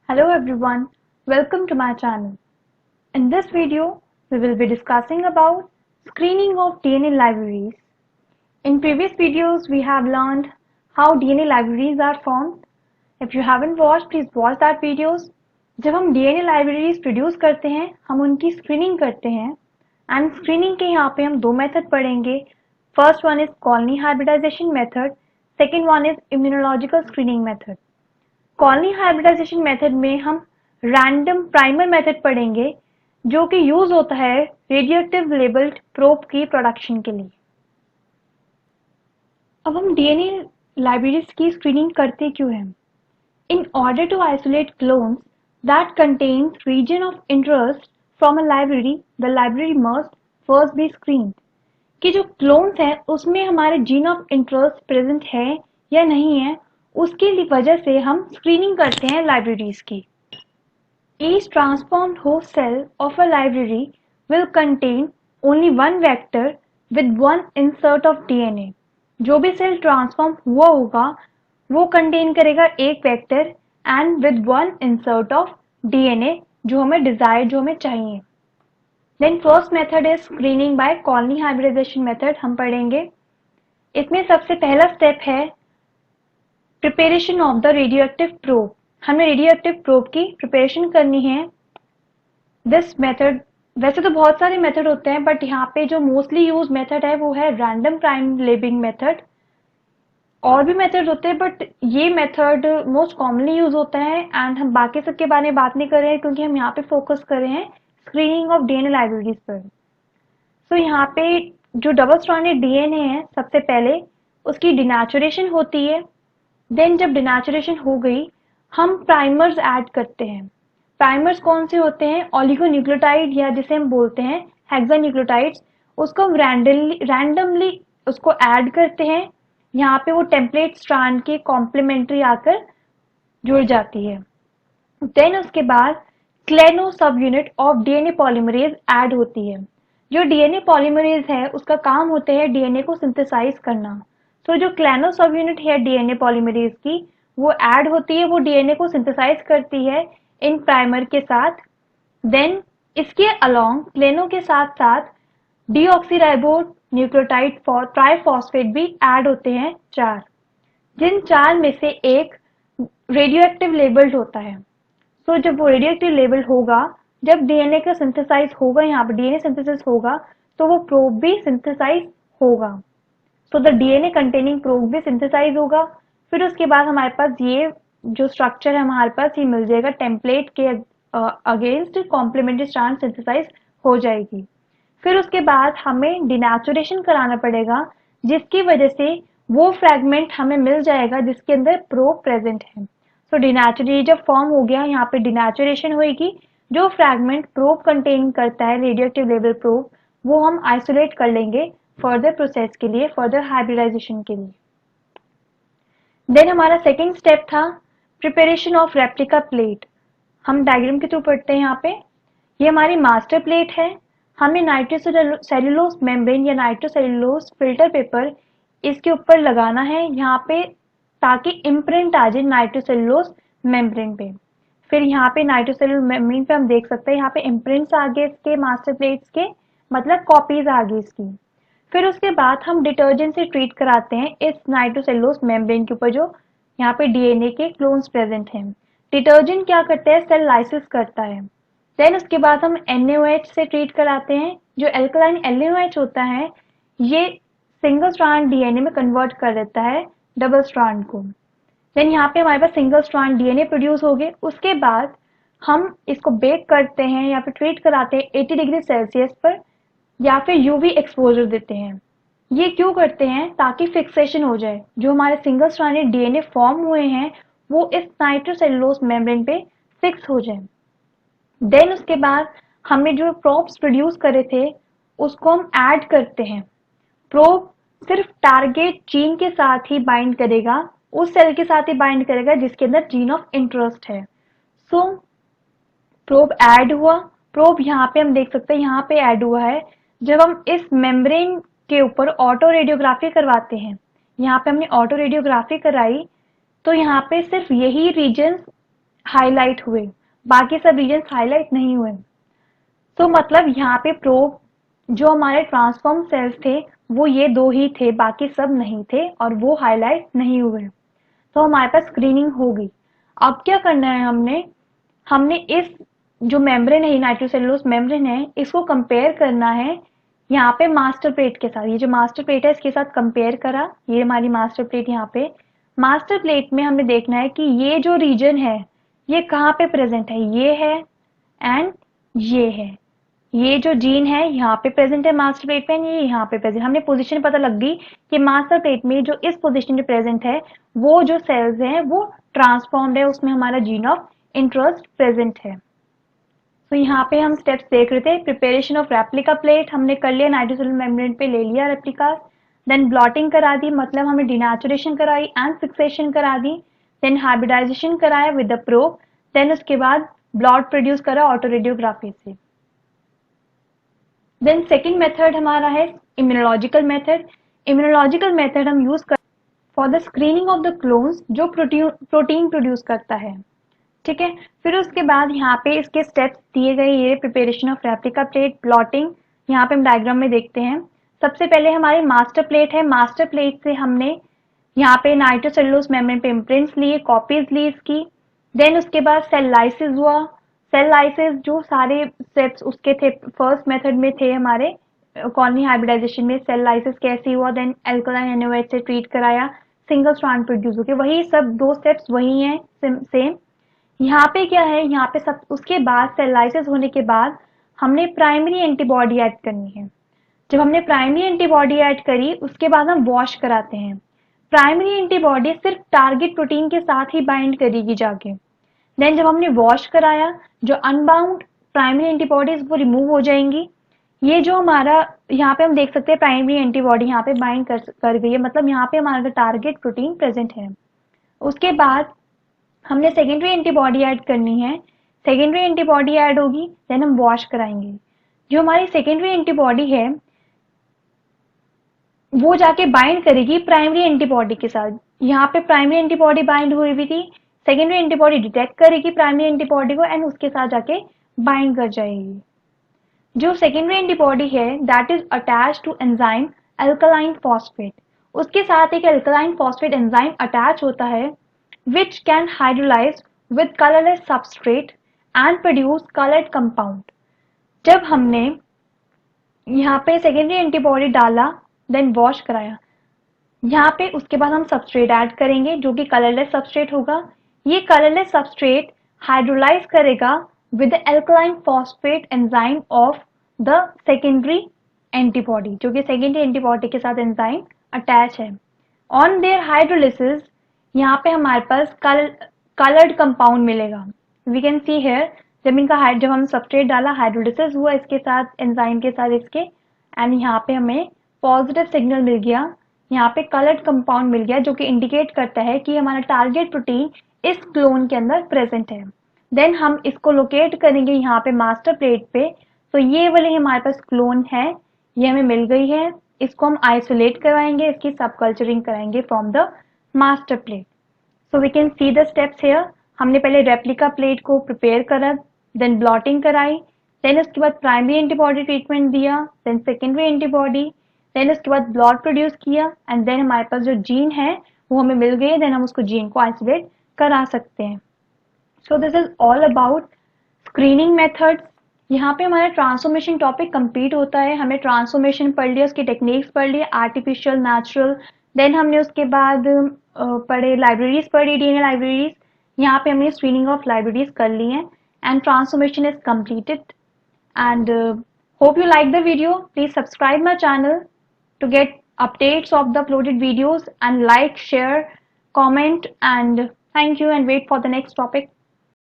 Hello everyone, welcome to my channel. In this video, we will be discussing about screening of DNA libraries. In previous videos, we have learned how DNA libraries are formed. If you haven't watched, please watch that videos. जब हम DNA libraries produce करते हैं, हम उनकी screening करते हैं and screening के यहाँ पे हम दो method पढ़ेंगे. First one is colony hybridization method, second one is immunological screening method. Colony hybridization method में हम रैंडम प्राइमर मेथड पढ़ेंगे जो कि यूज होता है रेडियोएक्टिव लेबल्ड प्रोब की प्रोडक्शन के लिए। अब हम डीएनए लाइब्रेरीज की स्क्रीनिंग करते क्यों हैं? In order to isolate clones that contains region of interest from a library, the library must first be screened. कि जो क्लोन्स हैं उसमें हमारे जीन ऑफ इंटरेस्ट प्रेजेंट है या नहीं है, उसकी वजह से हम स्क्रीनिंग करते हैं लाइब्रेरीज की। Each transformed host cell of a library will contain only one vector with one insert of DNA. जो भी सेल ट्रांसफॉर्म हुआ होगा वो कंटेन करेगा एक vector and with one insert of DNA जो हमें डिजायर, जो हमें चाहिए। Then first method is screening by colony hybridization method हम पढ़ेंगे। इसमें सबसे पहला स्टेप है preparation of the radioactive probe. हमें रेडियोएक्टिव प्रोब की प्रिपरेशन करनी है। दिस मेथड, वैसे तो बहुत सारे मेथड होते हैं बट यहाँ पे जो मोस्टली यूज मेथड है वो है रैंडम प्राइम लेबलिंग मेथड। और भी मेथड होते हैं बट ये मेथड मोस्ट कॉमनली यूज होता है एंड हम बाकी सब के बारे में बात नहीं कर रहे हैं क्योंकि हम यहाँ पे फोकस कर रहे हैं स्क्रीनिंग ऑफ डीएनए लाइब्रेरीज पर। सो यहाँ पे जो डबल स्ट्रैंडेड डीएनए है सबसे पहले उसकी डिनेचुरेशन होती है। देन जब डिनेचुरेशन हो गई हम प्राइमर्स ऐड करते हैं। प्राइमर्स कौन से होते हैं? ऑलिगोन्यूक्लियोटाइड या जिसे हम बोलते हैं हेक्सान्यूक्लियोटाइड्स, उसको हम रैंडमली उसको ऐड करते हैं। यहाँ पे वो टेम्पलेट स्ट्रैंड के कॉम्प्लीमेंट्री आकर जुड़ जाती है। देन उसके बाद Klenow subunit of DNA polymerase add होती है। जो डीएनए पॉलीमरेज है उसका काम होता है डीएनए को सिंथेसाइज करना। तो जो क्लेनो सब यूनिट है डीएनए पॉलीमरेज की वो ऐड होती है, वो डीएनए को सिंथेसाइज करती है इन प्राइमर के साथ। देन इसके अलोंग क्लेनो के साथ साथ डीऑक्सीराइबो न्यूक्लियोटाइड ट्राइफॉस्फेट भी ऐड होते हैं 4, जिन 4 में से एक रेडियोएक्टिव लेबल्ड होता है। तो जब वो रेडियोएक्टिव लेबल होगा, जब डीएनए का सिंथेसाइज होगा, यहाँ पे डीएनए सिंथेसिस होगा तो वो प्रोब भी सिंथेसाइज होगा। So the DNA containing probe भी सिंथेसाइज होगा। फिर उसके बाद हमारे पास ये जो स्ट्रक्चर है हमारे पास ये मिल जाएगा, टेम्पलेट के अगेंस्ट कॉम्प्लीमेंट्री स्ट्रैंड सिंथेसाइज हो जाएगी। फिर उसके बाद हमें डिनेचुरेशन कराना पड़ेगा जिसकी वजह से वो फ्रैगमेंट हमें मिल जाएगा जिसके अंदर प्रोब प्रेजेंट है। सो डिनेचुरेशन जब फॉर्म हो गया, यहाँ पे डिनेचुरेशन होगी, जो फ्रैगमेंट प्रोब कंटेन करता है रेडियोएक्टिव लेबल प्रोब वो हम आइसोलेट कर लेंगे फर्दर प्रोसेस के लिए, फर्दर हाइब्रिडाइजेशन के लिए। देन हमारा सेकेंड स्टेप था प्रिपरेशन ऑफ रेप्लिका प्लेट। हम डायग्राम के थ्रू पढ़ते हैं। यहाँ पे ये हमारी मास्टर प्लेट है। हमें नाइट्रोसेल्युलोज मेम्ब्रेन या नाइट्रोसेल्युलोज फिल्टर पेपर इसके ऊपर लगाना है यहाँ पे ताकि इम्प्रिंट आ जाए नाइट्रोसेल्युलोज मेम्ब्रेन पे। फिर यहाँ पे नाइट्रोसेल्युलोज मेम्ब्रेन पे हम देख सकते हैं यहाँ पे इम्प्रिंट्स आ गए इसके मास्टर प्लेट्स के, मतलब कॉपीज आ गई इसकी। फिर उसके बाद हम डिटर्जेंट से ट्रीट कराते हैं इस नाइट्रोसेल्युलोज मेम्ब्रेन के ऊपर जो यहाँ पे डीएनए के क्लोन्स प्रेजेंट हैं। डिटर्जेंट क्या करता है? सेल लाइसिस करता है। देन उसके बाद हम NaOH से ट्रीट कराते हैं। जो एल्कलाइन NaOH होता है ये सिंगल स्ट्रैंड डीएनए में कन्वर्ट कर देता है डबल स्ट्रैंड को। देन यहाँ पे हमारे पास सिंगल स्ट्रैंड डीएनए प्रोड्यूस हो गए। उसके बाद हम इसको बेक करते हैं या फिर ट्रीट कराते हैं 80 डिग्री सेल्सियस पर या फिर यूवी एक्सपोजर देते हैं। ये क्यों करते हैं? ताकि फिक्सेशन हो जाए, जो हमारे सिंगल स्ट्रैंडेड डीएनए फॉर्म हुए हैं वो इस नाइट्रोसेल्युलोज मेम्ब्रेन पे फिक्स हो जाए। देन उसके बाद हमने जो प्रोब्स प्रोड्यूस करे थे उसको हम ऐड करते हैं। प्रोब सिर्फ टारगेट जीन के साथ ही बाइंड करेगा, उस सेल के साथ ही बाइंड करेगा जिसके अंदर जीन ऑफ इंटरेस्ट है। सो प्रोब ऐड हुआ। प्रोब यहाँ पे हम देख सकते हैं यहाँ पे ऐड हुआ है। जब हम इस मेम्ब्रेन के ऊपर ऑटो रेडियोग्राफी करवाते हैं, यहाँ पे हमने ऑटो रेडियोग्राफी कराई तो यहाँ पे सिर्फ यही रीजन हाईलाइट हुए, बाकी सब रीजन हाईलाइट नहीं हुए। तो मतलब यहाँ पे प्रोब जो हमारे ट्रांसफॉर्म सेल्स थे वो ये दो ही थे, बाकी सब नहीं थे और वो हाईलाइट नहीं हुए। तो हमारे पास स्क्रीनिंग हो गई। अब क्या करना है, हमने इस जो मेम्ब्रेन है, नाइट्रोसेलुलोज मेम्ब्रेन है, इसको कंपेयर करना है यहाँ पे मास्टर प्लेट के साथ। ये जो मास्टर प्लेट है इसके साथ कंपेयर करा, ये हमारी मास्टर प्लेट। यहाँ पे मास्टर प्लेट में हमें देखना है कि ये जो रीजन है ये कहाँ पे प्रेजेंट है, ये है एंड ये है। ये जो जीन है यहाँ पे प्रेजेंट है मास्टर प्लेट में, ये यहाँ पे प्रेजेंट। हमने पोजीशन पता लग गई कि मास्टर प्लेट में जो इस पोजीशन में प्रेजेंट है वो जो सेल्स हैं वो ट्रांसफॉर्म्ड है, उसमें हमारा जीन ऑफ इंटरेस्ट प्रेजेंट है। तो यहाँ पे हम स्टेप्स देख रहे थे। प्रिपरेशन ऑफ रेप्लिका प्लेट हमने कर लिया, नाइट्रोसेलुलर मेम्ब्रेन पे ले लिया रेप्लिका। देन ब्लॉटिंग करा दी, मतलब हमें डिनेचुरेशन कराई एंड फिक्सेशन करा दी। देन हाइब्रिडाइजेशन कराया विद द प्रोब। देन उसके बाद ब्लॉट प्रोड्यूस करा ऑटो रेडियोग्राफी से। देन सेकेंड मेथड हमारा है इम्यूनोलॉजिकल मेथड। इम्यूनोलॉजिकल मेथड हम यूज कर for the screening of the clones जो प्रोटीन प्रोड्यूस करता है। ठीक है, फिर उसके बाद यहाँ पे इसके स्टेप्स दिए गए, ये preparation of replica plate, plotting. यहाँ पे हम डायग्राम में देखते हैं। सबसे पहले हमारी मास्टर प्लेट है, मास्टर प्लेट से हमने यहाँ पे नाइट्रोसेलुलोज मेम्ब्रेन पे इम्प्रिंट्स लिए, कॉपीज ली इसकी। देन उसके बाद सेल लाइसिस हुआ। सेल लाइसिस जो सारे स्टेप्स उसके थे फर्स्ट मेथड में थे हमारे कॉलोनी हाइब्रिडाइजेशन में, सेल लाइसिस कैसे हुआ, देन एल्कलाइन एनोवेट से ट्रीट कराया, सिंगल स्ट्रैंड प्रोड्यूस हो गया। वही सब दो स्टेप्स वही हैं सेम। यहाँ पे क्या है, यहाँ पे सब उसके बाद सेल लाइसिस होने के बाद हमने प्राइमरी एंटीबॉडी ऐड करनी है। जब हमने प्राइमरी एंटीबॉडी ऐड करी उसके बाद हम वॉश कराते हैं। प्राइमरी एंटीबॉडी सिर्फ टारगेट प्रोटीन के साथ ही बाइंड करेगी जाके। देन जब हमने वॉश कराया, जो अनबाउंड प्राइमरी एंटीबॉडीज वो रिमूव हो जाएंगी। ये जो हमारा यहाँ पे हम देख सकते हैं प्राइमरी एंटीबॉडी यहाँ पे बाइंड कर गई है, मतलब यहाँ पे हमारा टारगेट प्रोटीन प्रेजेंट है। उसके बाद हमने सेकेंडरी एंटीबॉडी ऐड करनी है। सेकेंडरी एंटीबॉडी ऐड होगी, देन हम वॉश कराएंगे। जो हमारी सेकेंडरी एंटीबॉडी है वो जाके बाइंड करेगी प्राइमरी एंटीबॉडी के साथ। यहाँ पे प्राइमरी एंटीबॉडी बाइंड हुई हुई थी, सेकेंडरी एंटीबॉडी डिटेक्ट करेगी प्राइमरी एंटीबॉडी को एंड उसके साथ जाके बाइंड कर जाएगी। जो सेकेंडरी एंटीबॉडी है that is attach to enzyme alkaline phosphate, उसके साथ एक अल्कलाइन फॉस्फेट एंजाइम अटैच होता है which can hydrolyze with colorless substrate and produce colored compound। जब हमने यहाँ पे सेकेंडरी एंटीबॉडी डाला देन वॉश कराया, यहाँ पे उसके बाद हम सबस्ट्रेट ऐड करेंगे जो कि कलरलेस सबस्ट्रेट होगा। ये कलरलेस सबस्ट्रेट हाइड्रोलाइज करेगा with alkaline phosphate enzyme of the secondary antibody, जो कि सेकेंडरी एंटीबॉडी के साथ एंजाइम अटैच है। ऑन देयर हाइड्रोलिसिस यहाँ पे हमारे पास कलर्ड कंपाउंड मिलेगा। वी कैन सी हेयर जब हम सबस्ट्रेट डाला हाइड्रोलिसिस हुआ इसके साथ एंजाइम के साथ इसके, एंड यहाँ पे हमें पॉजिटिव सिग्नल मिल गया, यहाँ पे कलर्ड कंपाउंड मिल गया जो कि इंडिकेट करता है कि हमारा टारगेट प्रोटीन इस क्लोन के अंदर प्रेजेंट है। देन हम इसको लोकेट करेंगे यहाँ पे मास्टर प्लेट पे। तो ये वाली हमारे पास क्लोन है, ये हमें मिल गई है। इसको हम आइसोलेट करवाएंगे, इसकी सब कल्चरिंग कराएंगे from the master plate. So we can see the steps here. हमने पहले रेप्लिका प्लेट को प्रिपेयर करा, देन ब्लॉटिंग कराई, देन उसके बाद प्राइमरी एंटीबॉडी ट्रीटमेंट दिया, देन सेकेंडरी एंटीबॉडी, देन उसके बाद ब्लॉट प्रोड्यूस किया एंड देन हमारे पास जो जीन है वो हमें मिल गई है, देन हम उसको जीन को आइसोलेट करा सकते हैं। So this is all about screening methods. यहाँ पे हमारा ट्रांसफॉर्मेशन टॉपिक कंप्लीट होता है। हमें ट्रांसफॉर्मेशन पढ़ लिया, उसकी टेक्निक्स पढ़ लिए, आर्टिफिशियल, नेचुरल। देन हमने उसके बाद पढ़े लाइब्रेरीज पढ़ी, डीएनए लाइब्रेरीज। यहाँ पे हमने स्क्रीनिंग ऑफ लाइब्रेरीज कर ली हैं and transformation is completed and hope you like the video. Please subscribe my channel to get updates of the uploaded videos and like, share, comment and thank you and wait for the next topic.